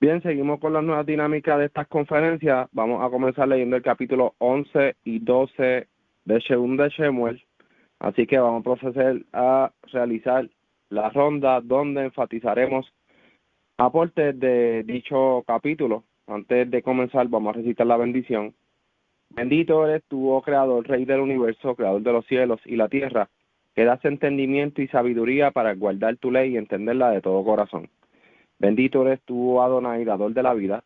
Bien, seguimos con las nuevas dinámicas de estas conferencias. Vamos a comenzar leyendo el capítulo 11 y 12 de Segunda de Shemuel. Así que vamos a proceder a realizar la ronda donde enfatizaremos aportes de dicho capítulo. Antes de comenzar, vamos a recitar la bendición. Bendito eres tú, oh Creador, Rey del universo, Creador de los cielos y la tierra, que das entendimiento y sabiduría para guardar tu ley y entenderla de todo corazón. Bendito eres tú, Adonai, dador de la vida,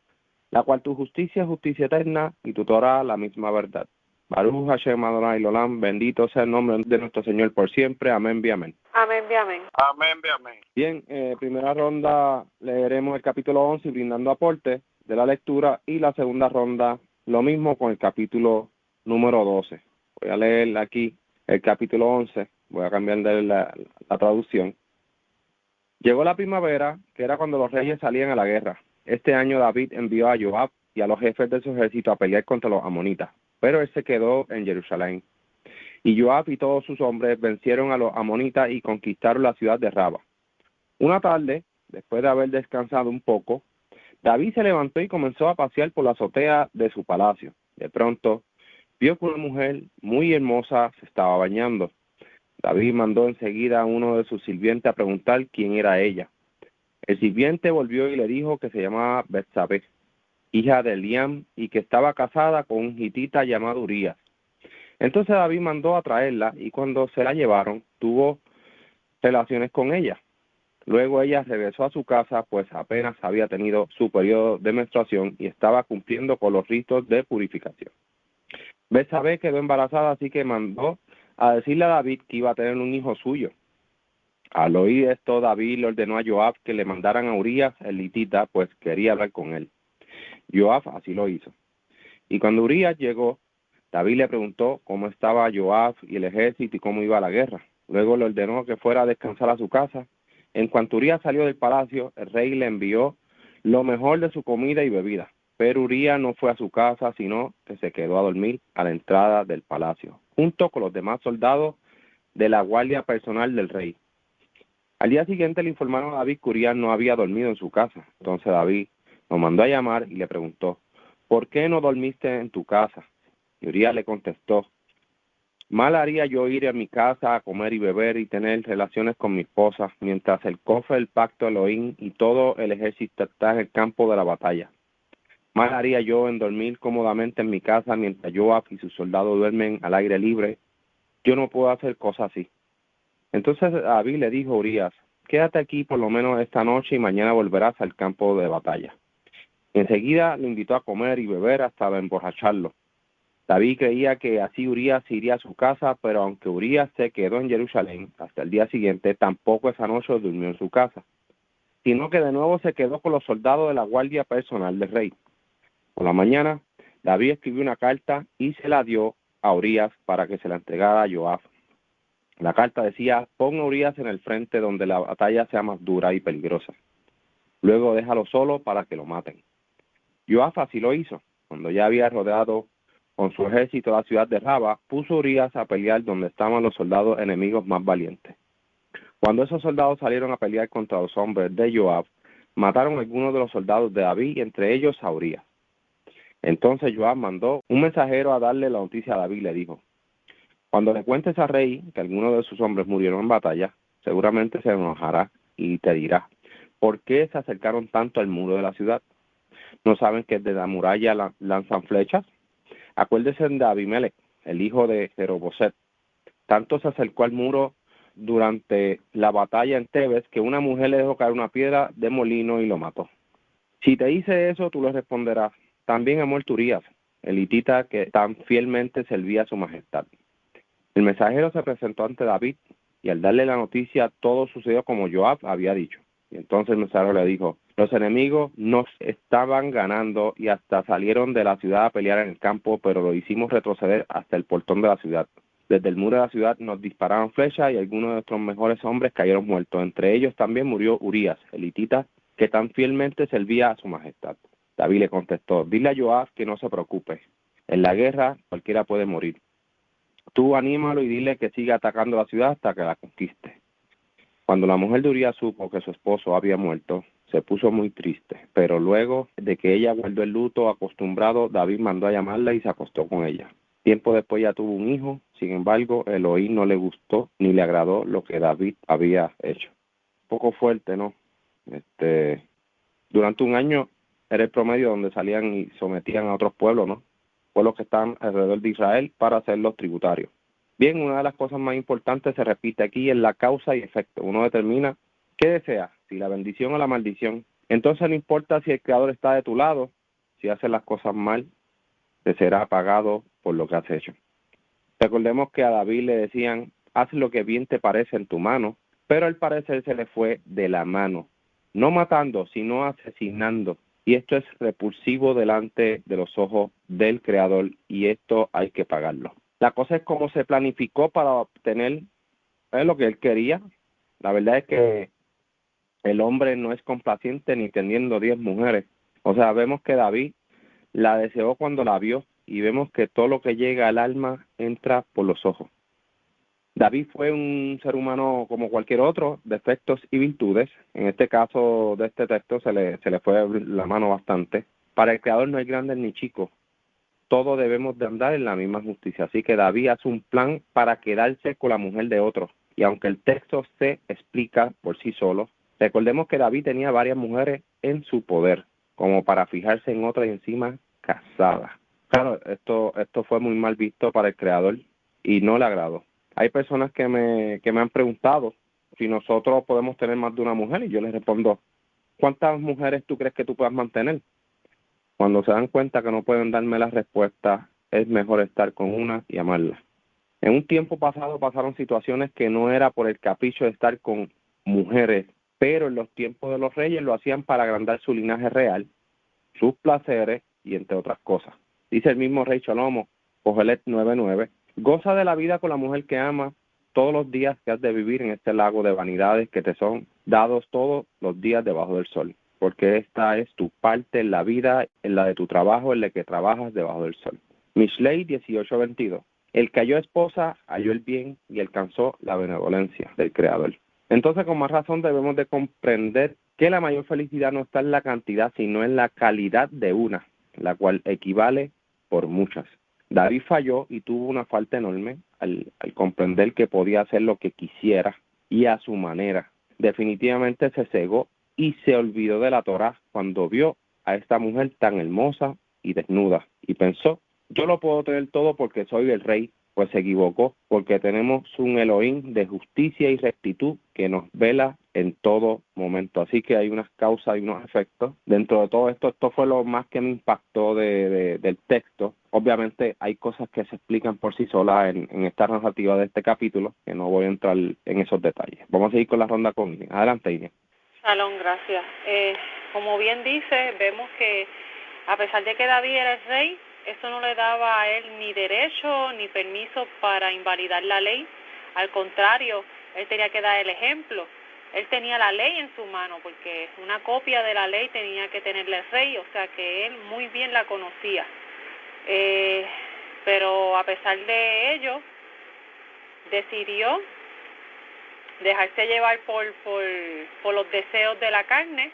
la cual tu justicia es justicia eterna y tu Torah la misma verdad. Baruch Hashem Adonai Lolam, bendito sea el nombre de nuestro Señor por siempre. Amén, bi amén. Amén, bi amén. Amén, bi amén. Bien, primera ronda leeremos el capítulo 11 brindando aporte de la lectura, y la segunda ronda lo mismo con el capítulo número 12. Voy a leer aquí el capítulo 11, voy a cambiar de la traducción. Llegó la primavera, que era cuando los reyes salían a la guerra. Este año David envió a Joab y a los jefes de su ejército a pelear contra los amonitas, pero él se quedó en Jerusalén. Y Joab y todos sus hombres vencieron a los amonitas y conquistaron la ciudad de Raba. Una tarde, después de haber descansado un poco, David se levantó y comenzó a pasear por la azotea de su palacio. De pronto, vio que una mujer muy hermosa se estaba bañando. David mandó enseguida a uno de sus sirvientes a preguntar quién era ella. El sirviente volvió y le dijo que se llamaba Betsabé, hija de Eliam, y que estaba casada con un hitita llamado Urías. Entonces David mandó a traerla, y cuando se la llevaron, tuvo relaciones con ella. Luego ella regresó a su casa, pues apenas había tenido su periodo de menstruación y estaba cumpliendo con los ritos de purificación. Betsabé quedó embarazada, así que mandó a decirle a David que iba a tener un hijo suyo. Al oír esto, David le ordenó a Joab que le mandaran a Urías el hitita, pues quería hablar con él. Joab así lo hizo. Y cuando Urías llegó, David le preguntó cómo estaba Joab y el ejército y cómo iba la guerra. Luego le ordenó que fuera a descansar a su casa. En cuanto Urías salió del palacio, el rey le envió lo mejor de su comida y bebida. Pero Urías no fue a su casa, sino que se quedó a dormir a la entrada del palacio, junto con los demás soldados de la guardia personal del rey. Al día siguiente le informaron a David que Urías no había dormido en su casa. Entonces David lo mandó a llamar y le preguntó, ¿por qué no dormiste en tu casa? Y Urías le contestó, mal haría yo ir a mi casa a comer y beber y tener relaciones con mi esposa, mientras el cofre del pacto de Elohim y todo el ejército está en el campo de la batalla. Mal haría yo en dormir cómodamente en mi casa mientras Joab y sus soldados duermen al aire libre. Yo no puedo hacer cosas así. Entonces David le dijo a Urías, quédate aquí por lo menos esta noche y mañana volverás al campo de batalla. Enseguida le invitó a comer y beber hasta emborracharlo. David creía que así Urías iría a su casa, pero aunque Urías se quedó en Jerusalén hasta el día siguiente, tampoco esa noche durmió en su casa, sino que de nuevo se quedó con los soldados de la guardia personal del rey. Por la mañana, David escribió una carta y se la dio a Urías para que se la entregara a Joab. La carta decía, pon a Urías en el frente donde la batalla sea más dura y peligrosa. Luego déjalo solo para que lo maten. Joab así lo hizo. Cuando ya había rodeado con su ejército la ciudad de Raba, puso a Urías a pelear donde estaban los soldados enemigos más valientes. Cuando esos soldados salieron a pelear contra los hombres de Joab, mataron a algunos de los soldados de David, y entre ellos a Urías. Entonces Joab mandó un mensajero a darle la noticia a David y le dijo, cuando le cuentes al rey que algunos de sus hombres murieron en batalla, seguramente se enojará y te dirá, ¿por qué se acercaron tanto al muro de la ciudad? ¿No saben que desde la muralla lanzan flechas? Acuérdese de Abimelech, el hijo de Jeroboset. Tanto se acercó al muro durante la batalla en Tebes que una mujer le dejó caer una piedra de molino y lo mató. Si te dice eso, tú le responderás, también ha muerto Urías, el hitita que tan fielmente servía a su majestad. El mensajero se presentó ante David, y al darle la noticia, todo sucedió como Joab había dicho. Y entonces el mensajero le dijo, los enemigos nos estaban ganando y hasta salieron de la ciudad a pelear en el campo, pero lo hicimos retroceder hasta el portón de la ciudad. Desde el muro de la ciudad nos dispararon flechas y algunos de nuestros mejores hombres cayeron muertos. Entre ellos también murió Urías, el hitita, que tan fielmente servía a su majestad. David le contestó, dile a Joab que no se preocupe. En la guerra cualquiera puede morir. Tú anímalo y dile que siga atacando la ciudad hasta que la conquiste. Cuando la mujer de Urías supo que su esposo había muerto, se puso muy triste, pero luego de que ella guardó el luto acostumbrado, David mandó a llamarla y se acostó con ella. Tiempo después ya tuvo un hijo, sin embargo, Elohim no le gustó ni le agradó lo que David había hecho. Un poco fuerte, ¿no? Durante un año era el promedio donde salían y sometían a otros pueblos, ¿no? Pueblos que están alrededor de Israel para hacerlos tributarios. Bien, una de las cosas más importantes se repite aquí es la causa y efecto. Uno determina qué desea, si la bendición o la maldición. Entonces no importa si el Creador está de tu lado, si haces las cosas mal, te será pagado por lo que has hecho. Recordemos que a David le decían, haz lo que bien te parece en tu mano, pero al parecer se le fue de la mano, no matando, sino asesinando. Y esto es repulsivo delante de los ojos del Creador, y esto hay que pagarlo. La cosa es cómo se planificó para obtener lo que él quería. La verdad es que el hombre no es complaciente ni teniendo 10 mujeres. O sea, vemos que David la deseó cuando la vio, y vemos que todo lo que llega al alma entra por los ojos. David fue un ser humano como cualquier otro, defectos y virtudes. En este caso de este texto se le fue la mano bastante. Para el Creador no hay grandes ni chicos. Todos debemos de andar en la misma justicia. Así que David hace un plan para quedarse con la mujer de otro. Y aunque el texto se explica por sí solo, recordemos que David tenía varias mujeres en su poder, como para fijarse en otra y encima casada. Claro, esto fue muy mal visto para el Creador y no le agradó. Hay personas que me han preguntado si nosotros podemos tener más de una mujer, y yo les respondo, ¿cuántas mujeres tú crees que tú puedas mantener? Cuando se dan cuenta que no pueden darme la respuesta, es mejor estar con una y amarla. En un tiempo pasado pasaron situaciones que no era por el capricho de estar con mujeres, pero en los tiempos de los reyes lo hacían para agrandar su linaje real, sus placeres y entre otras cosas. Dice el mismo rey Shalomo, Cogelet 9:9, goza de la vida con la mujer que amas todos los días que has de vivir en este lago de vanidades que te son dados todos los días debajo del sol, porque esta es tu parte en la vida, en la de tu trabajo, en la que trabajas debajo del sol. Mishlei 18:22, el que halló esposa halló el bien y alcanzó la benevolencia del Creador. Entonces, con más razón debemos de comprender que la mayor felicidad no está en la cantidad, sino en la calidad de una, la cual equivale por muchas. David falló y tuvo una falta enorme al comprender que podía hacer lo que quisiera y a su manera. Definitivamente se cegó y se olvidó de la Torá cuando vio a esta mujer tan hermosa y desnuda, y pensó, yo lo puedo tener todo porque soy el rey. Pues se equivocó, porque tenemos un Elohim de justicia y rectitud que nos vela en todo momento. Así que hay unas causas y unos efectos. Dentro de todo esto fue lo más que me impactó del texto. Obviamente hay cosas que se explican por sí solas en esta narrativa de este capítulo, que no voy a entrar en esos detalles. Vamos a seguir con la ronda con Ine. Adelante, Ine. Shalom, gracias. Como bien dice, vemos que a pesar de que David era el rey, eso no le daba a él ni derecho ni permiso para invalidar la ley. Al contrario, él tenía que dar el ejemplo. Él tenía la ley en su mano, porque una copia de la ley tenía que tenerle el rey, o sea que él muy bien la conocía. Pero a pesar de ello, decidió dejarse llevar por los deseos de la carne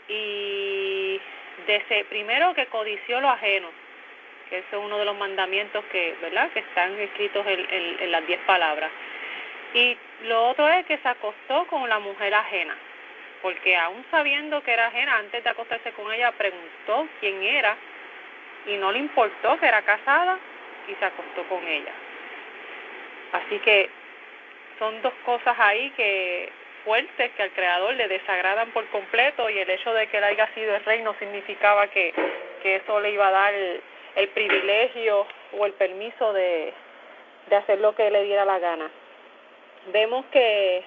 y primero que codició lo ajeno, que ese es uno de los mandamientos que, ¿verdad?, que están escritos en las 10 palabras. Y lo otro es que se acostó con la mujer ajena, porque aún sabiendo que era ajena, antes de acostarse con ella, preguntó quién era y no le importó que era casada y se acostó con ella. Así que son dos cosas ahí que fuertes que al Creador le desagradan por completo, y el hecho de que él haya sido el rey no significaba que eso le iba a dar el privilegio o el permiso de hacer lo que le diera la gana. Vemos que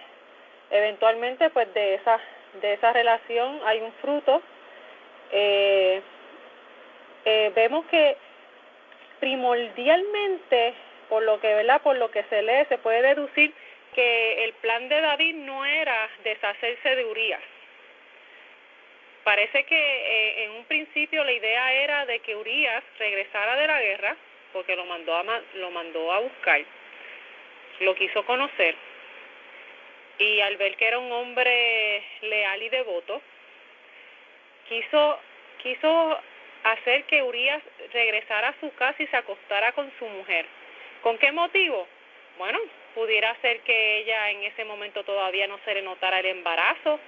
eventualmente pues de esa relación hay un fruto. Vemos que primordialmente, por lo que se lee, se puede deducir que el plan de David no era deshacerse de Urías. Parece que en un principio la idea era de que Urías regresara de la guerra, porque lo mandó a buscar, lo quiso conocer, y al ver que era un hombre leal y devoto, quiso hacer que Urías regresara a su casa y se acostara con su mujer. ¿Con qué motivo? Bueno, pudiera ser que ella en ese momento todavía no se le notara el embarazo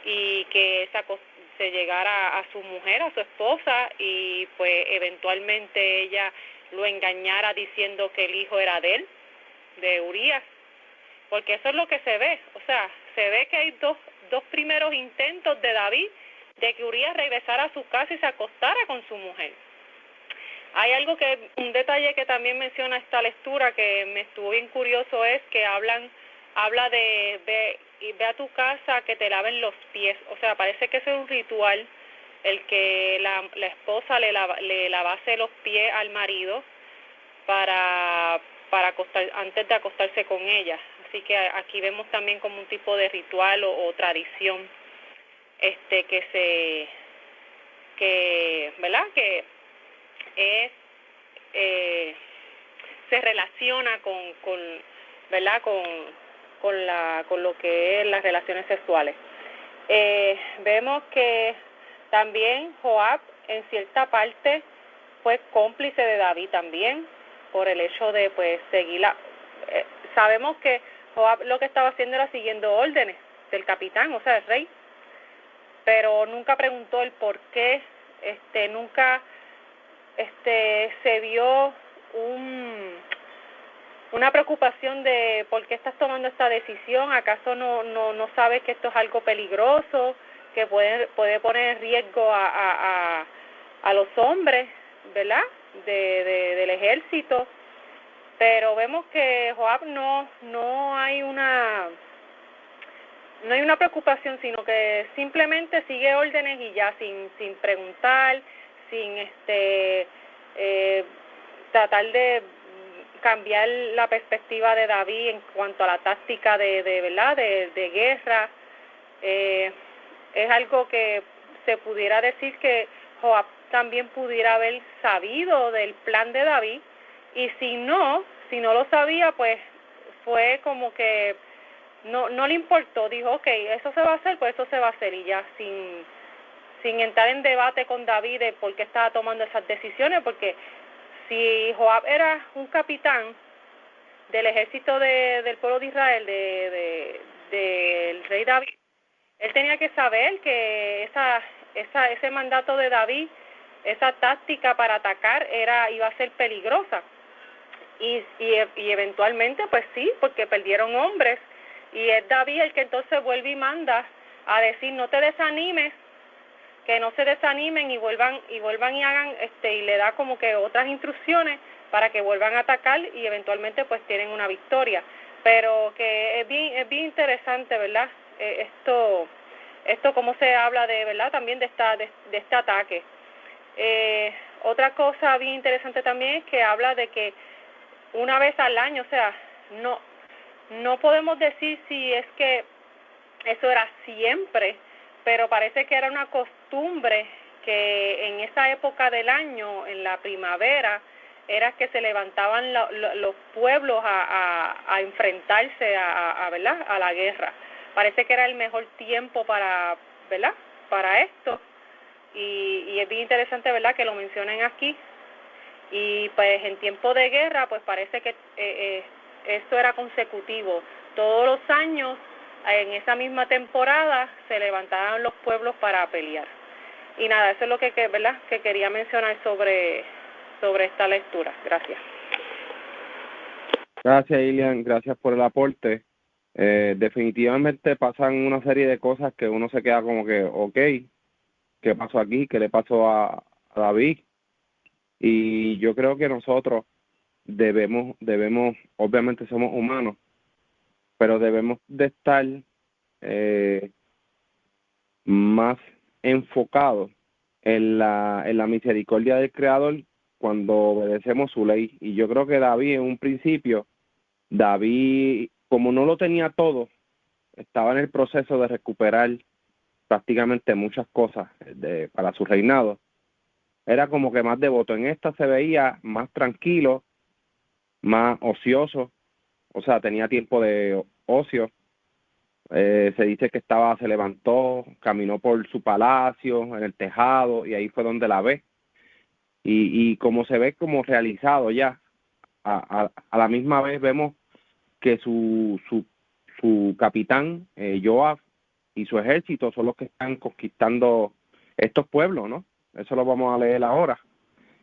y que se llegara a su mujer, a su esposa, y pues eventualmente ella lo engañara diciendo que el hijo era de él, de Urías, porque eso es lo que se ve. O sea, se ve que hay dos primeros intentos de David de que Urías regresara a su casa y se acostara con su mujer. Hay un detalle que también menciona esta lectura que me estuvo bien curioso, es que habla de ve a tu casa que te laven los pies. O sea, parece que ese es un ritual, el que la esposa le lavase los pies al marido para antes de acostarse con ella. Así que aquí vemos también como un tipo de ritual o tradición ¿verdad? Que es se relaciona ¿verdad? con lo que es las relaciones sexuales. Vemos que también Joab en cierta parte fue cómplice de David también, por el hecho de pues seguirla. Sabemos que Joab lo que estaba haciendo era siguiendo órdenes del capitán, o sea, del rey, pero nunca preguntó el por qué, nunca se vio una preocupación de por qué estás tomando esta decisión. ¿Acaso no sabes que esto es algo peligroso, que puede poner en riesgo a los hombres, ¿verdad? Del ejército? Pero vemos que Joab no hay una preocupación, sino que simplemente sigue órdenes y ya, sin preguntar, sin tratar de cambiar la perspectiva de David en cuanto a la táctica ¿verdad? de guerra. Es algo que se pudiera decir que Joab también pudiera haber sabido del plan de David, y si no lo sabía, pues fue como que no le importó, dijo, okay, eso se va a hacer, pues eso se va a hacer, y ya, sin entrar en debate con David de por qué estaba tomando esas decisiones, porque si Joab era un capitán del ejército del pueblo de Israel, del rey David, él tenía que saber que ese mandato de David, esa táctica para atacar iba a ser peligrosa, y eventualmente pues sí, porque perdieron hombres, y es David el que entonces vuelve y manda a decir, no te desanimes, que no se desanimen y vuelvan y hagan, y le da como que otras instrucciones para que vuelvan a atacar, y eventualmente pues tienen una victoria. Pero que es bien interesante, ¿verdad? Esto cómo se habla de, ¿verdad? También de este ataque. Otra cosa bien interesante también es que habla de que una vez al año, o sea, no podemos decir si es que eso era siempre, pero parece que era una costumbre que en esa época del año, en la primavera, era que se levantaban los pueblos a enfrentarse ¿verdad? A la guerra. Parece que era el mejor tiempo ¿verdad? Para esto, y es bien interesante, ¿verdad?, que lo mencionen aquí. Y pues en tiempo de guerra, pues parece que esto era consecutivo. Todos los años, en esa misma temporada, se levantaban los pueblos para pelear. Y nada, eso es lo que ¿verdad?, que quería mencionar sobre esta lectura. Gracias. Gracias, Ilian, gracias por el aporte. Definitivamente pasan una serie de cosas que uno se queda como que, okay, ¿qué pasó aquí? ¿Qué le pasó a David? Y yo creo que nosotros debemos, obviamente somos humanos, pero debemos de estar más enfocados en la misericordia del Creador cuando obedecemos su ley. Y yo creo que David, en un principio, como no lo tenía todo, estaba en el proceso de recuperar prácticamente muchas cosas para su reinado. Era como que más devoto. En esta se veía más tranquilo, más ocioso, o sea, tenía tiempo de ocio, Se dice que se levantó, caminó por su palacio, en el tejado, y ahí fue donde la ve. Y como se ve como realizado ya, a la misma vez vemos que su capitán, Joab, y su ejército son los que están conquistando estos pueblos, ¿no? Eso lo vamos a leer ahora.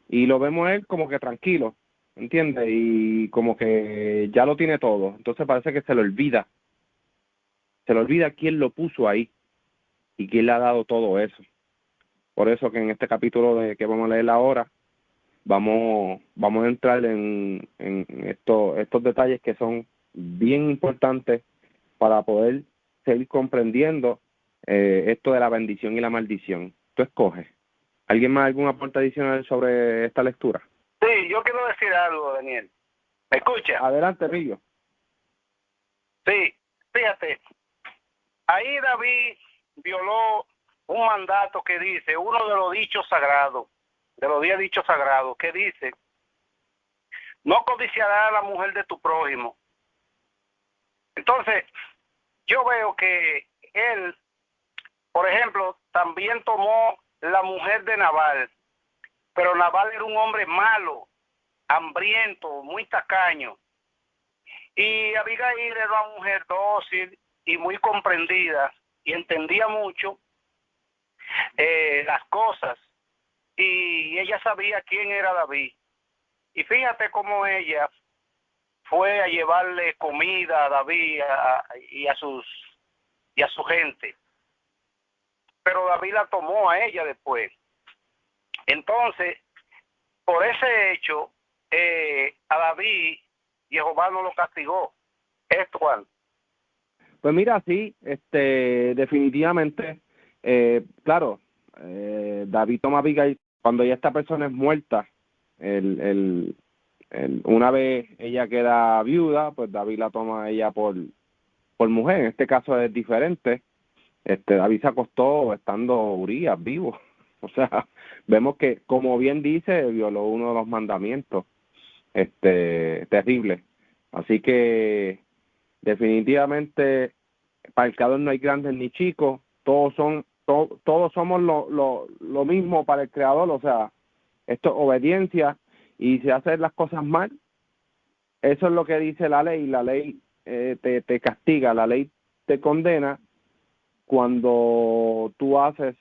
Y lo vemos él como que tranquilo, ¿entiendes? Y como que ya lo tiene todo. Entonces parece que se le olvida quién lo puso ahí y quién le ha dado todo eso. Por eso que en este capítulo que vamos a leer ahora, vamos a entrar en estos detalles que son bien importantes para poder seguir comprendiendo esto de la bendición y la maldición. Tú escoges. ¿Alguien más, algún aporte adicional sobre esta lectura? Sí, yo quiero decir algo, Daniel. ¿Me escucha? Adelante, Rillo. Sí, fíjate, ahí David violó un mandato que dice, uno de los dichos sagrados, de los 10 dichos sagrados, que dice, no codiciarás a la mujer de tu prójimo. Entonces, yo veo que él, por ejemplo, también tomó la mujer de Nabal, pero Nabal era un hombre malo, hambriento, muy tacaño. Y Abigail era una mujer dócil y muy comprendida y entendía mucho las cosas. Y ella sabía quién era David. Y fíjate cómo ella fue a llevarle comida a David y a su gente. Pero David la tomó a ella después. Entonces, por ese hecho, a David Jehová no lo castigó. ¿Esto cuál? Pues mira, sí, definitivamente, claro, David toma a Abigail cuando ya esta persona es muerta. Una vez ella queda viuda, pues David la toma a ella por mujer. En este caso es diferente. David se acostó estando Urías vivo. O sea, vemos que, como bien dice, violó uno de los mandamientos. Terrible. Así que definitivamente para el creador no hay grandes ni chicos, todos somos lo mismo para el creador. O sea, esto es obediencia, y si haces las cosas mal, eso es lo que dice la ley. La ley te castiga, la ley te condena cuando tú haces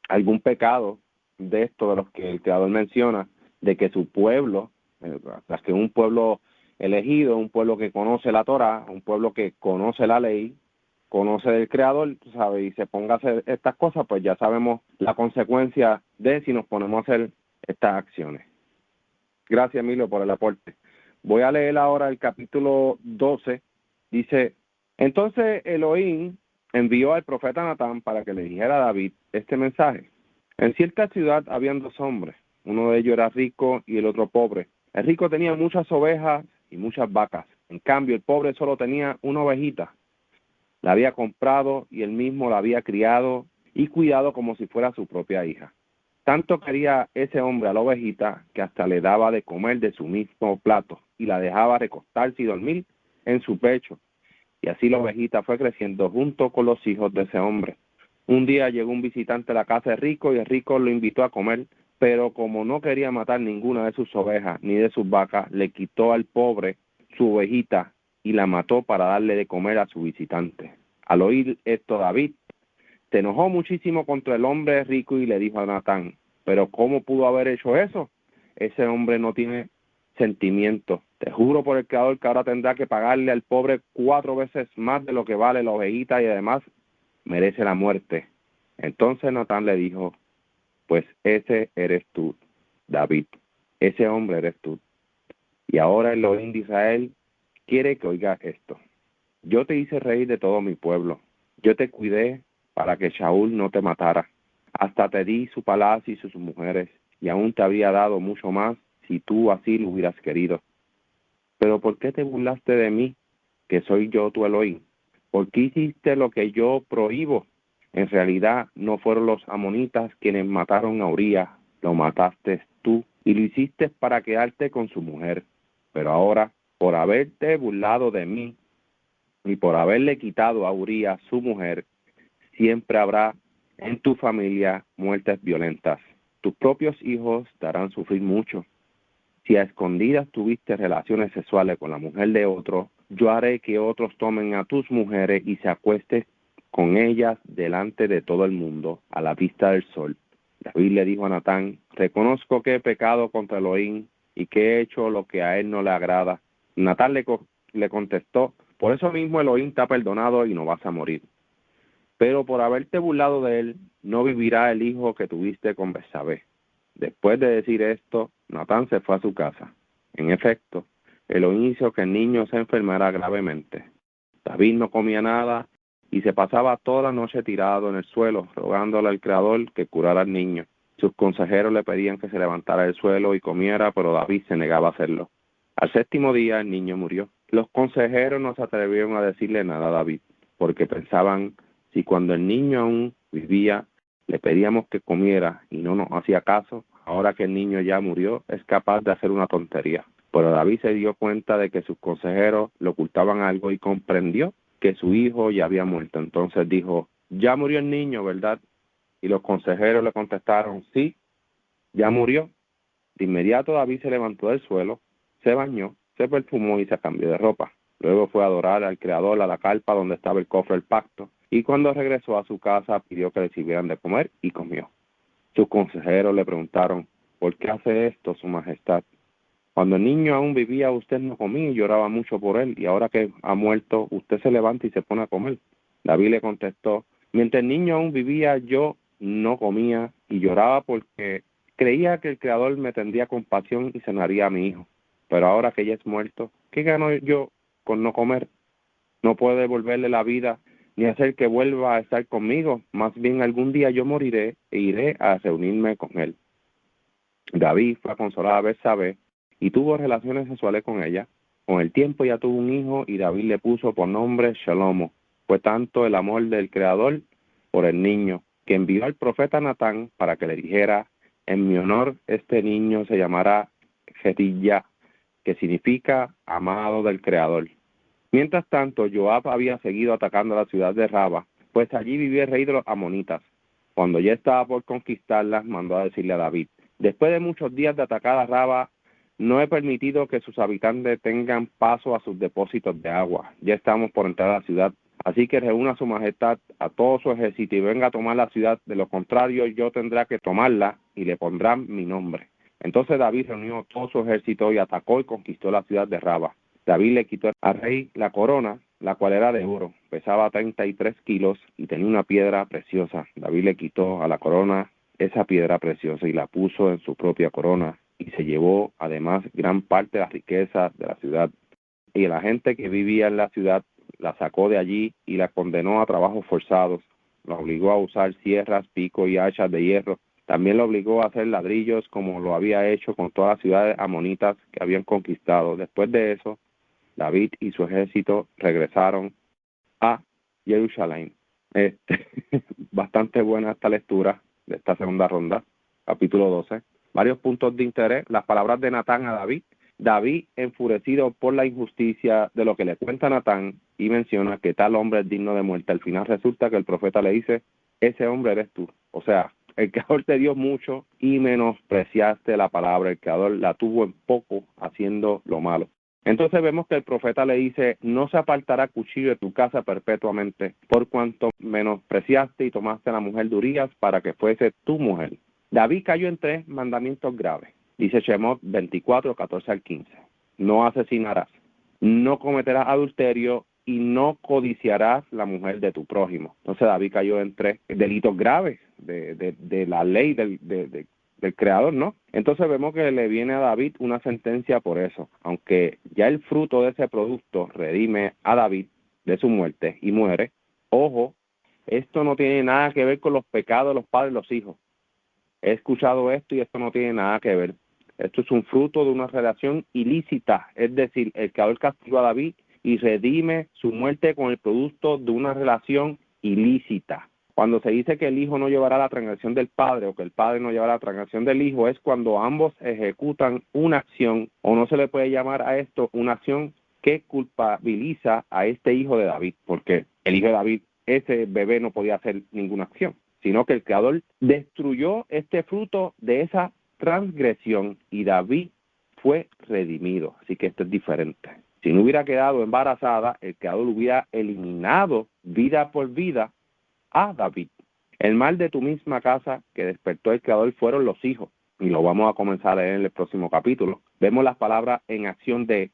algún pecado de esto, de los que el creador menciona, de que su pueblo, que un pueblo elegido, un pueblo que conoce la Torá, un pueblo que conoce la ley, conoce del creador, ¿sabes? Y se ponga a hacer estas cosas, pues ya sabemos la consecuencia de si nos ponemos a hacer estas acciones. Gracias, Emilio, por el aporte. Voy a leer ahora el capítulo 12. Dice, entonces Elohim envió al profeta Natán para que le dijera a David este mensaje. En cierta ciudad habían 2 hombres, uno de ellos era rico y el otro pobre. El rico tenía muchas ovejas y muchas vacas. En cambio, el pobre solo tenía una ovejita. La había comprado y él mismo la había criado y cuidado como si fuera su propia hija. Tanto quería ese hombre a la ovejita que hasta le daba de comer de su mismo plato y la dejaba recostarse y dormir en su pecho. Y así la ovejita fue creciendo junto con los hijos de ese hombre. Un día llegó un visitante a la casa de rico y el rico lo invitó a comer, pero como no quería matar ninguna de sus ovejas ni de sus vacas, le quitó al pobre su ovejita y la mató para darle de comer a su visitante. Al oír esto, David se enojó muchísimo contra el hombre rico y le dijo a Natán, ¿pero cómo pudo haber hecho eso? Ese hombre no tiene sentimiento. Te juro por el creador que ahora tendrá que pagarle al pobre 4 veces más de lo que vale la ovejita y además merece la muerte. Entonces Natán le dijo, pues ese eres tú, David, ese hombre eres tú. Y ahora el Elohim de Israel quiere que oigas esto. Yo te hice rey de todo mi pueblo. Yo te cuidé para que Shaul no te matara. Hasta te di su palacio y sus mujeres, y aún te habría dado mucho más si tú así lo hubieras querido. Pero ¿por qué te burlaste de mí, que soy yo tu Elohim? ¿Por qué hiciste lo que yo prohíbo? En realidad no fueron los amonitas quienes mataron a Urías, lo mataste tú, y lo hiciste para quedarte con su mujer. Pero ahora, por haberte burlado de mí, y por haberle quitado a Urías su mujer, siempre habrá en tu familia muertes violentas. Tus propios hijos te harán sufrir mucho. Si a escondidas tuviste relaciones sexuales con la mujer de otro, yo haré que otros tomen a tus mujeres y se acuesten con ellas delante de todo el mundo, a la vista del sol. David le dijo a Natán, reconozco que he pecado contra Elohim y que he hecho lo que a él no le agrada. Natán le contestó, por eso mismo Elohim te ha perdonado y no vas a morir. Pero por haberte burlado de él, no vivirá el hijo que tuviste con Betsabé. Después de decir esto, Natán se fue a su casa. En efecto, Elohim hizo que el niño se enfermara gravemente. David no comía nada y se pasaba toda la noche tirado en el suelo, rogándole al Creador que curara al niño. Sus consejeros le pedían que se levantara del suelo y comiera, pero David se negaba a hacerlo. Al séptimo día el niño murió. Los consejeros no se atrevieron a decirle nada a David, porque pensaban, si cuando el niño aún vivía le pedíamos que comiera y no nos hacía caso, ahora que el niño ya murió, es capaz de hacer una tontería. Pero David se dio cuenta de que sus consejeros le ocultaban algo y comprendió que su hijo ya había muerto. Entonces dijo, ya murió el niño, ¿verdad? Y los consejeros le contestaron, sí, ya murió. De inmediato David se levantó del suelo, se bañó, se perfumó y se cambió de ropa. Luego fue a adorar al Creador a la carpa donde estaba el cofre del pacto, y cuando regresó a su casa pidió que le sirvieran de comer y comió. Sus consejeros le preguntaron, ¿por qué hace esto, su majestad? Cuando el niño aún vivía, usted no comía y lloraba mucho por él, y ahora que ha muerto, usted se levanta y se pone a comer. David le contestó, mientras el niño aún vivía, yo no comía y lloraba porque creía que el Creador me tendría compasión y sanaría a mi hijo. Pero ahora que ya es muerto, ¿qué gano yo con no comer? No puedo devolverle la vida ni hacer que vuelva a estar conmigo. Más bien algún día yo moriré e iré a reunirme con él. David fue a consolar a Betsabé y tuvo relaciones sexuales con ella. Con el tiempo ya tuvo un hijo y David le puso por nombre Shalomo. Fue tanto el amor del Creador por el niño que envió al profeta Natán para que le dijera, en mi honor este niño se llamará Jedilla, que significa amado del Creador. Mientras tanto, Joab había seguido atacando la ciudad de Raba, pues allí vivía el rey de los amonitas. Cuando ya estaba por conquistarla, mandó a decirle a David, después de muchos días de atacar a Raba, no he permitido que sus habitantes tengan paso a sus depósitos de agua. Ya estamos por entrar a la ciudad, así que reúna a su majestad a todo su ejército y venga a tomar la ciudad. De lo contrario, yo tendré que tomarla y le pondrán mi nombre. Entonces David reunió todo su ejército y atacó y conquistó la ciudad de Raba. David le quitó al rey la corona, la cual era de oro, pesaba 33 kilos y tenía una piedra preciosa. David le quitó a la corona esa piedra preciosa y la puso en su propia corona y se llevó además gran parte de las riquezas de la ciudad. Y la gente que vivía en la ciudad la sacó de allí y la condenó a trabajos forzados. La obligó a usar sierras, picos y hachas de hierro. También lo obligó a hacer ladrillos como lo había hecho con todas las ciudades amonitas que habían conquistado. Después de eso, David y su ejército regresaron a Jerusalén. Bastante buena esta lectura de esta segunda ronda, capítulo 12. Varios puntos de interés. Las palabras de Natán a David. David, enfurecido por la injusticia de lo que le cuenta Natán, y menciona que tal hombre es digno de muerte. Al final resulta que el profeta le dice, ese hombre eres tú. O sea, el Creador te dio mucho y menospreciaste la palabra. El Creador la tuvo en poco haciendo lo malo. Entonces vemos que el profeta le dice, no se apartará cuchillo de tu casa perpetuamente, por cuanto menospreciaste y tomaste a la mujer de Urías para que fuese tu mujer. David cayó en 3 mandamientos graves. Dice Shemot 24, 14 al 15. No asesinarás, no cometerás adulterio y no codiciarás la mujer de tu prójimo. Entonces David cayó en 3 delitos graves de la ley del Creador, ¿no? Entonces vemos que le viene a David una sentencia por eso, aunque ya el fruto de ese producto redime a David de su muerte y muere. Ojo, esto no tiene nada que ver con los pecados de los padres y los hijos. He escuchado esto y esto no tiene nada que ver. Esto es un fruto de una relación ilícita, es decir, el Creador castigó a David y redime su muerte con el producto de una relación ilícita. Cuando se dice que el hijo no llevará la transgresión del padre o que el padre no llevará la transgresión del hijo, es cuando ambos ejecutan una acción, o no se le puede llamar a esto una acción, que culpabiliza a este hijo de David, porque el hijo de David, ese bebé no podía hacer ninguna acción, sino que el Creador destruyó este fruto de esa transgresión y David fue redimido. Así que esto es diferente. Si no hubiera quedado embarazada, el Creador hubiera eliminado vida por vida a David. El mal de tu misma casa que despertó el Creador fueron los hijos, y lo vamos a comenzar a leer en el próximo capítulo. Vemos las palabras en acción de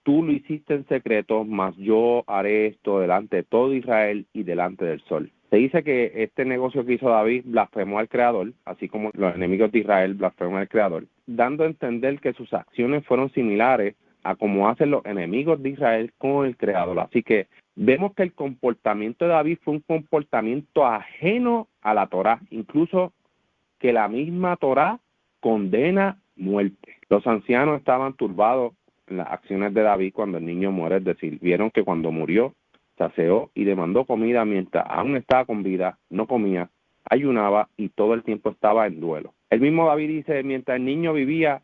tú lo hiciste en secreto, mas yo haré esto delante de todo Israel y delante del sol. Se dice que este negocio que hizo David blasfemó al Creador, así como los enemigos de Israel blasfeman al Creador, dando a entender que sus acciones fueron similares a como hacen los enemigos de Israel con el Creador. Así que vemos que el comportamiento de David fue un comportamiento ajeno a la Torá, incluso que la misma Torá condena muerte. Los ancianos estaban turbados en las acciones de David cuando el niño muere, es decir, vieron que cuando murió se aseó y demandó comida mientras aún estaba con vida, no comía, ayunaba y todo el tiempo estaba en duelo. El mismo David dice, mientras el niño vivía,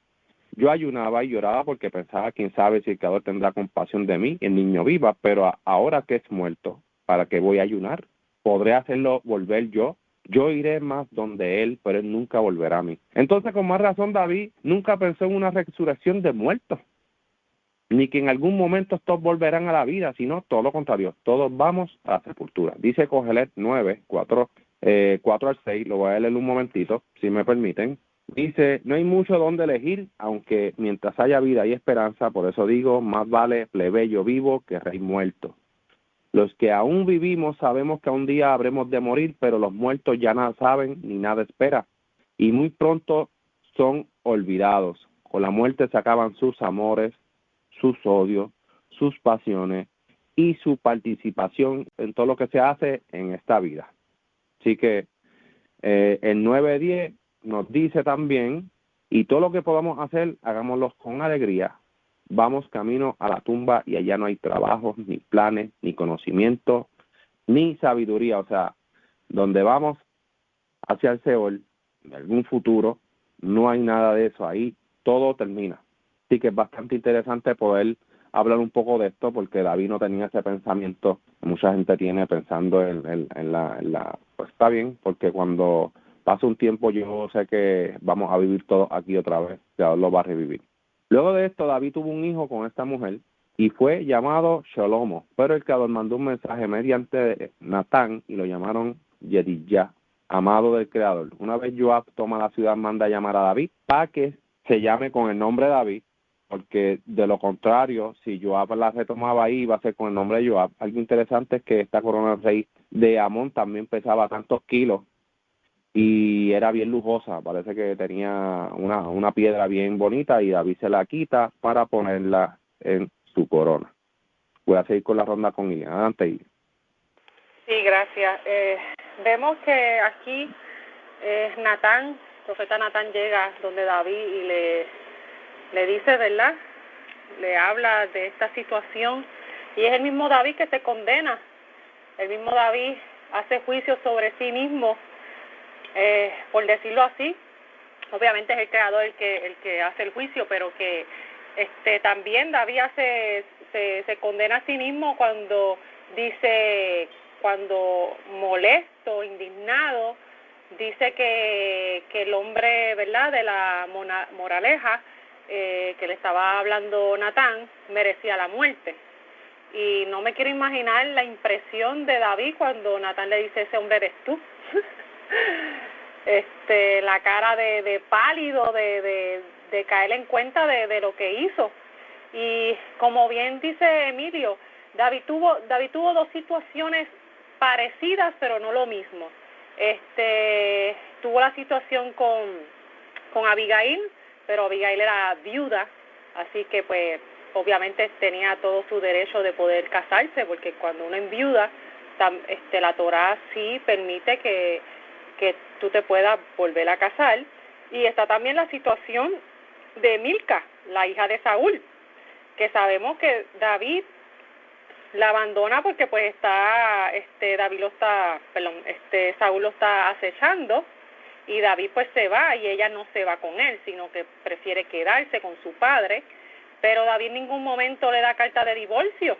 yo ayunaba y lloraba porque pensaba, quién sabe si el Creador tendrá compasión de mí y el niño viva, pero ahora que es muerto, ¿para qué voy a ayunar? ¿Podré hacerlo volver yo? Yo iré más donde él, pero él nunca volverá a mí. Entonces, con más razón, David nunca pensó en una resurrección de muertos, ni que en algún momento todos volverán a la vida, sino todo lo contrario, todos vamos a la sepultura. Dice Cogelet 9, 4 al 6, lo voy a leer un momentito, si me permiten. Dice, no hay mucho donde elegir, aunque mientras haya vida y esperanza, por eso digo, más vale plebeyo vivo que rey muerto. Los que aún vivimos sabemos que un día habremos de morir, pero los muertos ya nada saben ni nada espera, y muy pronto son olvidados. Con la muerte se acaban sus amores, sus odios, sus pasiones y su participación en todo lo que se hace en esta vida. Así que el 9:10 nos dice también, y todo lo que podamos hacer, hagámoslo con alegría. Vamos camino a la tumba y allá no hay trabajos, ni planes, ni conocimiento, ni sabiduría. O sea, donde vamos hacia el Seol, en algún futuro, no hay nada de eso. Ahí todo termina. Así que es bastante interesante poder hablar un poco de esto porque David no tenía ese pensamiento que mucha gente tiene pensando en la pues está bien, porque cuando pase un tiempo yo sé que vamos a vivir todos aquí otra vez, Dios lo va a revivir. Luego de esto David tuvo un hijo con esta mujer y fue llamado Shlomo, pero el Creador mandó un mensaje mediante Natán y lo llamaron Yedidya, amado del Creador. Una vez Joab toma la ciudad, manda a llamar a David para que se llame con el nombre de David, porque de lo contrario, si Joab la retomaba ahí, iba a ser con el nombre de Joab. Algo interesante es que esta corona del rey de Amón también pesaba tantos kilos y era bien lujosa, parece que tenía una piedra bien bonita y David se la quita para ponerla en su corona. Voy a seguir con la ronda con Ilian. Adelante, Ilian. Sí, gracias. Vemos que aquí Natán, el profeta Natán llega donde David y le dice, ¿verdad? Le habla de esta situación y es el mismo David que se condena. El mismo David hace juicio sobre sí mismo, por decirlo así. Obviamente es el Creador el que hace el juicio, pero que también David se condena a sí mismo cuando dice, cuando molesto, indignado, dice que el hombre, ¿verdad?, de la moraleja que le estaba hablando Natán merecía la muerte. Y no me quiero imaginar la impresión de David cuando Natán le dice, ese hombre eres tú. La cara de pálido, de caer en cuenta de lo que hizo. Y como bien dice Emilio, David tuvo dos situaciones parecidas, pero no lo mismo. Tuvo la situación con Abigail, pero Abigail era viuda, así que pues obviamente tenía todo su derecho de poder casarse, porque cuando uno enviuda, la Torá sí permite que tú te puedas volver a casar. Y está también la situación de Milca, la hija de Saúl, que sabemos que David la abandona porque pues Saúl lo está acechando y David pues se va y ella no se va con él, sino que prefiere quedarse con su padre pero David en ningún momento le da carta de divorcio.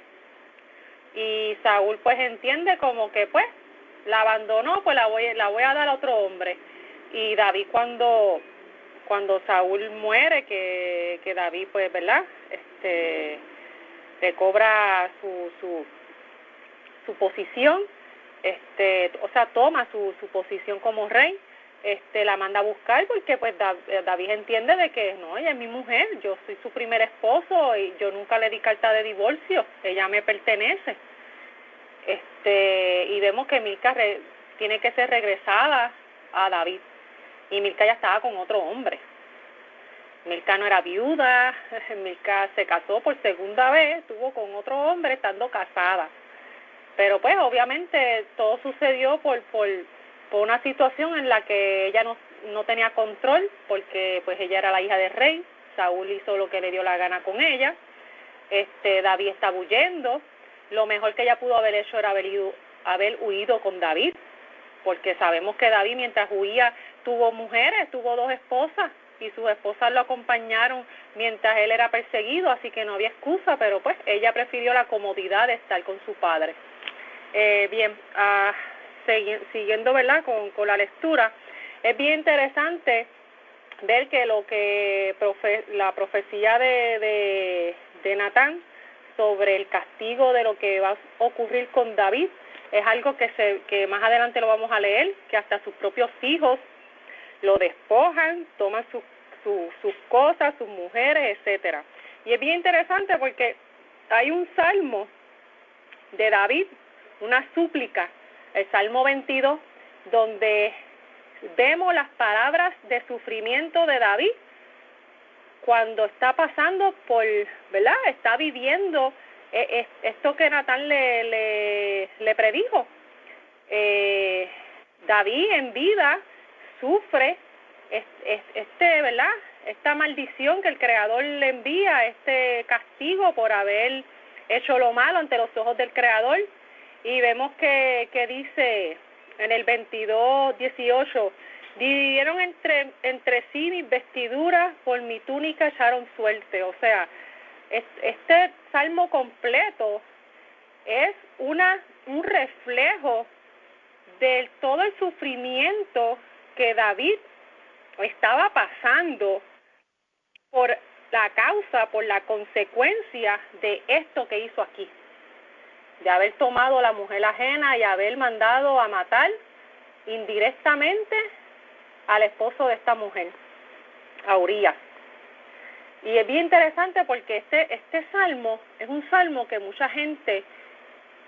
Y Saúl pues entiende como que pues la abandonó, pues la voy a dar a otro hombre. Y David cuando Saúl muere, que David pues, ¿verdad? Recobra su posición, o sea, toma su posición como rey, la manda a buscar porque pues David entiende de que no, ella es mi mujer, yo soy su primer esposo y yo nunca le di carta de divorcio, ella me pertenece. Y vemos que Milca tiene que ser regresada a David, y Milca ya estaba con otro hombre. Milca no era viuda, Milca se casó por segunda vez, estuvo con otro hombre estando casada. Pero pues obviamente todo sucedió por una situación en la que ella no tenía control, porque pues ella era la hija del rey, Saúl hizo lo que le dio la gana con ella, David estaba huyendo, lo mejor que ella pudo haber hecho era haber huido con David, porque sabemos que David mientras huía tuvo mujeres, tuvo 2 esposas, y sus esposas lo acompañaron mientras él era perseguido, así que no había excusa, pero pues ella prefirió la comodidad de estar con su padre. Siguiendo, ¿verdad?, con la lectura, es bien interesante ver que la profecía de Natán sobre el castigo de lo que va a ocurrir con David es algo que más adelante lo vamos a leer, que hasta sus propios hijos lo despojan, toman sus cosas, sus mujeres, etcétera. Y es bien interesante porque hay un salmo de David, una súplica, el Salmo 22, donde vemos las palabras de sufrimiento de David cuando está pasando por, ¿verdad?, está viviendo esto que Natán le predijo. David en vida sufre ¿verdad?, esta maldición que el Creador le envía, este castigo por haber hecho lo malo ante los ojos del Creador. Y vemos que dice en el 22:18, dividieron entre sí mis vestiduras, por mi túnica echaron suerte. O sea, este salmo completo es un reflejo de todo el sufrimiento que David estaba pasando por la consecuencia de esto que hizo aquí, de haber tomado la mujer ajena y haber mandado a matar indirectamente al esposo de esta mujer, a Urías. Y es bien interesante porque este salmo es un salmo que mucha gente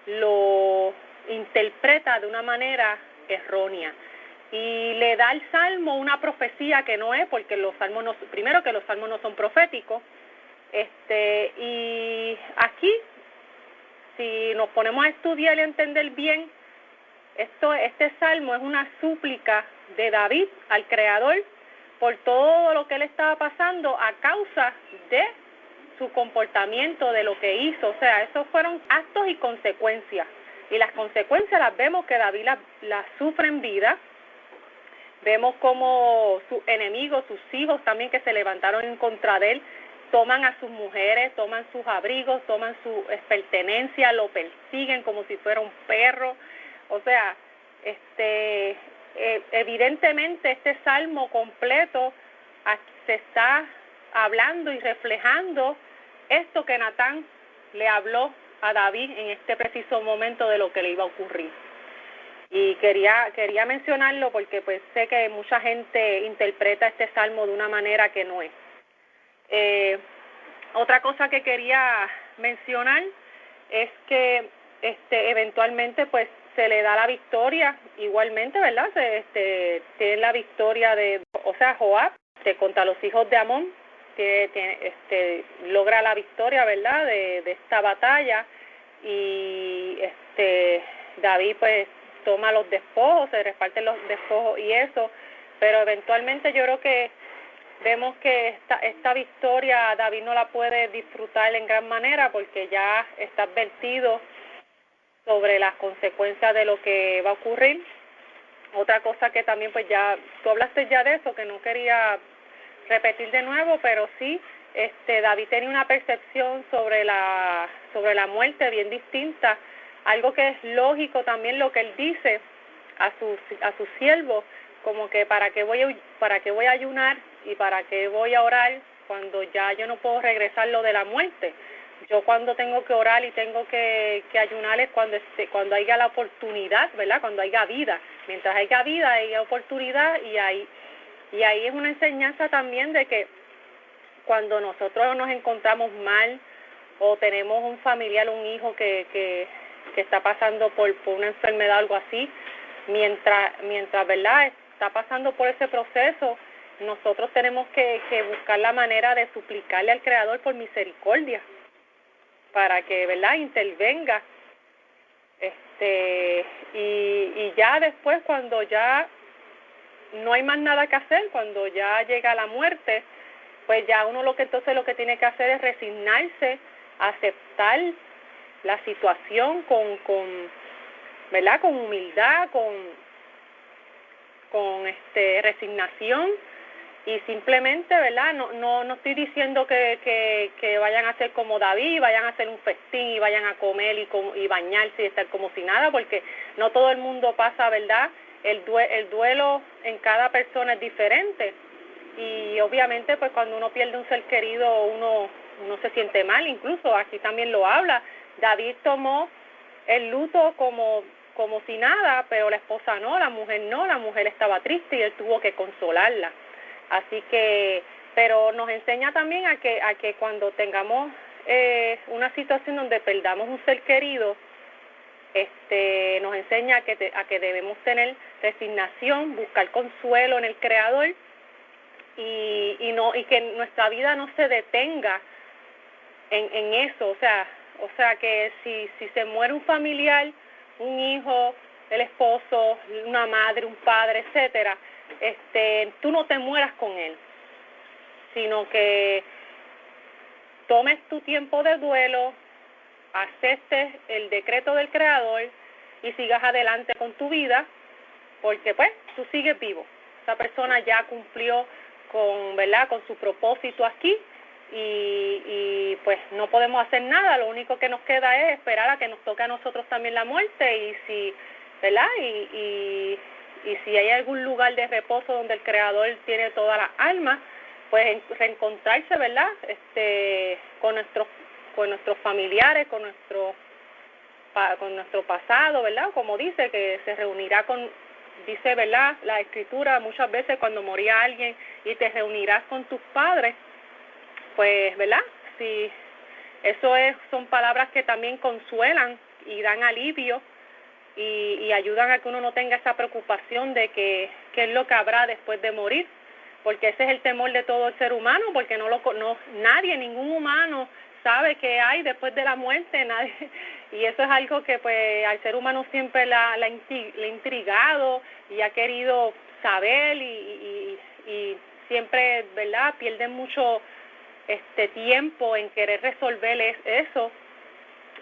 lo interpreta de una manera errónea y le da al salmo una profecía que no es, porque los salmos primero que los salmos no son proféticos, y aquí si nos ponemos a estudiar y a entender bien, este salmo es una súplica de David al Creador por todo lo que él estaba pasando a causa de su comportamiento, de lo que hizo. O sea, esos fueron actos y consecuencias. Y las consecuencias las vemos que David las sufre en vida. Vemos como sus enemigos, sus hijos también que se levantaron en contra de él, toman a sus mujeres, toman sus abrigos, toman su pertenencia, lo persiguen como si fuera un perro. O sea, evidentemente este salmo completo se está hablando y reflejando esto que Natán le habló a David en este preciso momento de lo que le iba a ocurrir. Y quería mencionarlo porque pues sé que mucha gente interpreta este salmo de una manera que no es. Otra cosa que quería mencionar es que eventualmente pues se le da la victoria igualmente, ¿verdad? Tiene la victoria Joab contra los hijos de Amón, logra la victoria, ¿verdad?, de esta batalla, y David pues toma los despojos, se reparten los despojos y eso, pero eventualmente yo creo que vemos que esta victoria David no la puede disfrutar en gran manera porque ya está advertido sobre las consecuencias de lo que va a ocurrir. Otra cosa que también pues ya, tú hablaste ya de eso, que no quería repetir de nuevo, pero sí David tenía una percepción sobre la muerte bien distinta, algo que es lógico también lo que él dice a sus siervos, como que para qué voy a ayunar y para qué voy a orar cuando ya yo no puedo regresar lo de la muerte. Yo cuando tengo que orar y tengo que ayunar es cuando haya la oportunidad, ¿verdad? Cuando haya vida. Mientras haya vida, haya oportunidad, y ahí es una enseñanza también de que cuando nosotros nos encontramos mal o tenemos un familiar, un hijo que está pasando por una enfermedad o algo así, mientras ¿verdad?, está pasando por ese proceso, nosotros tenemos que buscar la manera de suplicarle al Creador por misericordia, para que, ¿verdad?, intervenga. Y ya después, cuando ya no hay más nada que hacer, cuando ya llega la muerte, pues ya uno lo que tiene que hacer es resignarse, aceptar la situación ¿verdad?, con humildad, con resignación, y simplemente, ¿verdad?, no estoy diciendo que vayan a ser como David, vayan a hacer un festín y vayan a comer y bañarse y estar como si nada, porque no todo el mundo pasa, ¿verdad? El duelo en cada persona es diferente, y obviamente pues cuando uno pierde un ser querido uno se siente mal. Incluso aquí también lo habla, David tomó el luto como si nada, pero la esposa no, la mujer estaba triste y él tuvo que consolarla. Así que, pero nos enseña también a que cuando tengamos una situación donde perdamos un ser querido, nos enseña a que debemos tener resignación, buscar consuelo en el Creador, y que nuestra vida no se detenga en eso. O sea que si se muere un familiar, un hijo, el esposo, una madre, un padre, etcétera, tú no te mueras con él, sino que tomes tu tiempo de duelo, aceptes el decreto del Creador y sigas adelante con tu vida, porque pues tú sigues vivo. Esa persona ya cumplió con su propósito aquí, y pues no podemos hacer nada. Lo único que nos queda es esperar a que nos toque a nosotros también la muerte, y si, ¿verdad?, y si hay algún lugar de reposo donde el Creador tiene todas las almas, pues reencontrarse, ¿verdad?, con nuestros familiares, con nuestro pasado, ¿verdad? Como dice, que se reunirá dice, ¿verdad?, la Escritura muchas veces cuando moría alguien, y te reunirás con tus padres. Pues, ¿verdad?, sí, son palabras que también consuelan y dan alivio, y ayudan a que uno no tenga esa preocupación de qué es lo que habrá después de morir, porque ese es el temor de todo el ser humano, porque ningún humano sabe qué hay después de la muerte, nadie, y eso es algo que pues al ser humano siempre le ha intrigado y ha querido saber, y siempre, ¿verdad?, pierden mucho tiempo en querer resolver eso,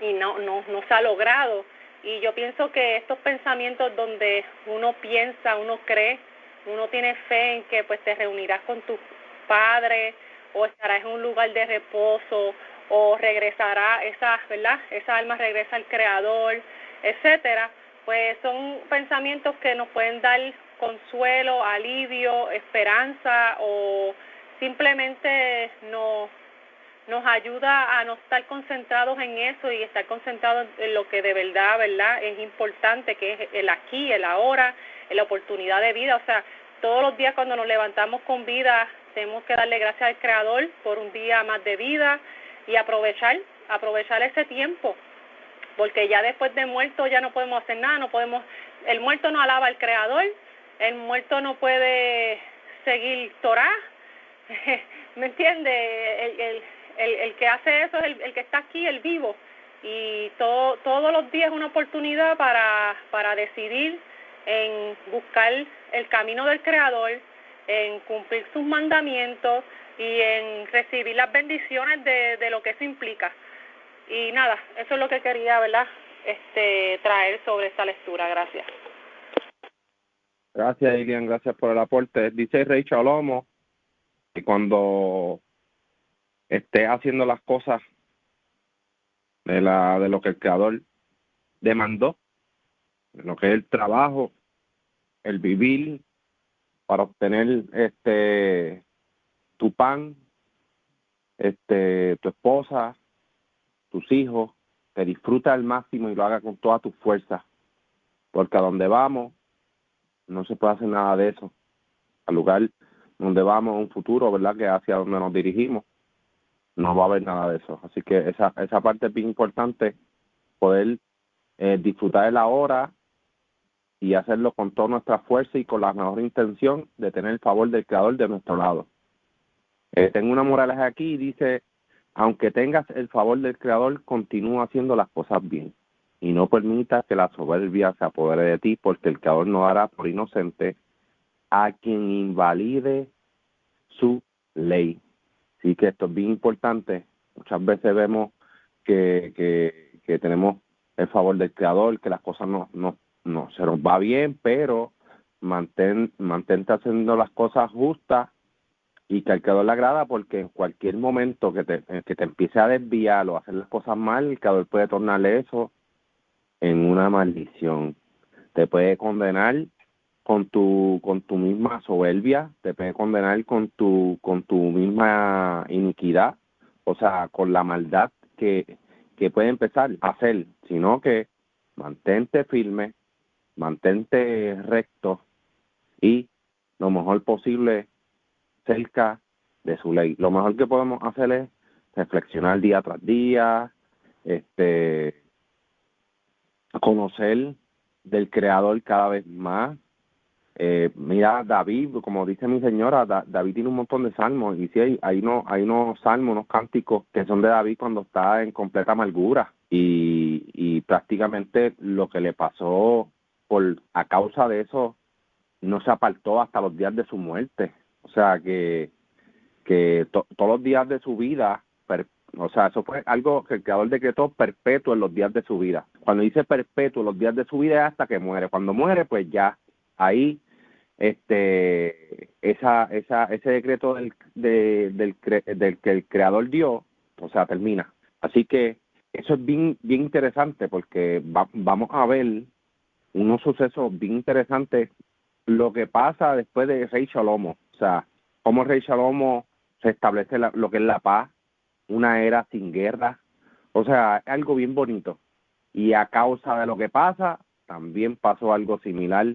y no se ha logrado. Y yo pienso que estos pensamientos donde uno piensa, uno cree, uno tiene fe en que pues te reunirás con tus padres, o estarás en un lugar de reposo, o regresará esa alma regresa al Creador, etcétera, pues son pensamientos que nos pueden dar consuelo, alivio, esperanza, o simplemente nos ayuda a no estar concentrados en eso y estar concentrados en lo que de verdad es importante, que es el aquí, el ahora, en la oportunidad de vida. O sea, todos los días cuando nos levantamos con vida tenemos que darle gracias al Creador por un día más de vida, y aprovechar ese tiempo, porque ya después de muerto ya no podemos hacer nada, el muerto no alaba al Creador, el muerto no puede seguir Torah, ¿me entiende? El que hace eso es el que está aquí, el vivo, y todos los días es una oportunidad para decidir en buscar el camino del Creador, en cumplir sus mandamientos y en recibir las bendiciones de lo que eso implica. Y nada, eso es lo que quería, ¿verdad?, traer sobre esta lectura. Gracias. Gracias, Ilian, gracias por el aporte. Dice Rey Chalomo que cuando estés haciendo las cosas de lo que el Creador demandó, de lo que es el trabajo, el vivir para obtener tu pan, tu esposa, tus hijos, que disfruta al máximo y lo haga con todas tus fuerzas, porque a donde vamos no se puede hacer nada de eso. Al lugar donde vamos, un futuro, ¿verdad?, que hacia donde nos dirigimos, no va a haber nada de eso. Así que esa parte es bien importante, poder disfrutar de la hora y hacerlo con toda nuestra fuerza y con la mejor intención de tener el favor del Creador de nuestro lado. Tengo una moraleja aquí y dice: aunque tengas el favor del Creador, continúa haciendo las cosas bien y no permitas que la soberbia se apodere de ti, porque el Creador no hará por inocente a quien invalide su ley. Así que esto es bien importante. Muchas veces vemos que tenemos el favor del Creador, que las cosas no se nos va bien, pero mantente haciendo las cosas justas y que al Creador le agrada, porque en cualquier momento que te empiece a desviar o a hacer las cosas mal, el Creador puede tornarle eso en una maldición. Te puede condenar con tu misma soberbia, te puede condenar con tu misma iniquidad, o sea, con la maldad que puede empezar a hacer, sino que mantente firme, mantente recto y lo mejor posible cerca de su ley. Lo mejor que podemos hacer es reflexionar día tras día, conocer del Creador cada vez más. Mira, David, como dice mi señora, David tiene un montón de salmos, y sí, hay unos salmos, unos cánticos que son de David cuando está en completa amargura, y prácticamente lo que le pasó a causa de eso no se apartó hasta los días de su muerte. O sea, que todos los días de su vida, o sea, eso fue algo que el Creador decretó perpetuo en los días de su vida. Cuando dice perpetuo, los días de su vida es hasta que muere. Cuando muere, pues ya, ahí ese decreto del que el Creador dio, o sea, termina. Así que eso es bien interesante, porque vamos a ver unos sucesos bien interesantes, lo que pasa después de Rey Shalomo. O sea, cómo Rey Shalomo se establece lo que es la paz, una era sin guerra. O sea, es algo bien bonito. Y a causa de lo que pasa, también pasó algo similar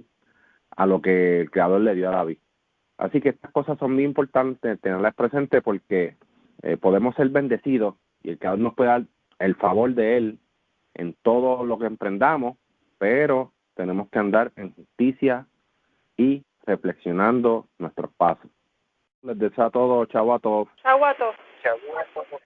a lo que el Creador le dio a David. Así que estas cosas son muy importantes tenerlas presentes, porque podemos ser bendecidos y el Creador nos puede dar el favor de Él en todo lo que emprendamos, pero tenemos que andar en justicia y reflexionando nuestros pasos. Les deseo a todos, chao a todos. Chau a todos. Chau a todos.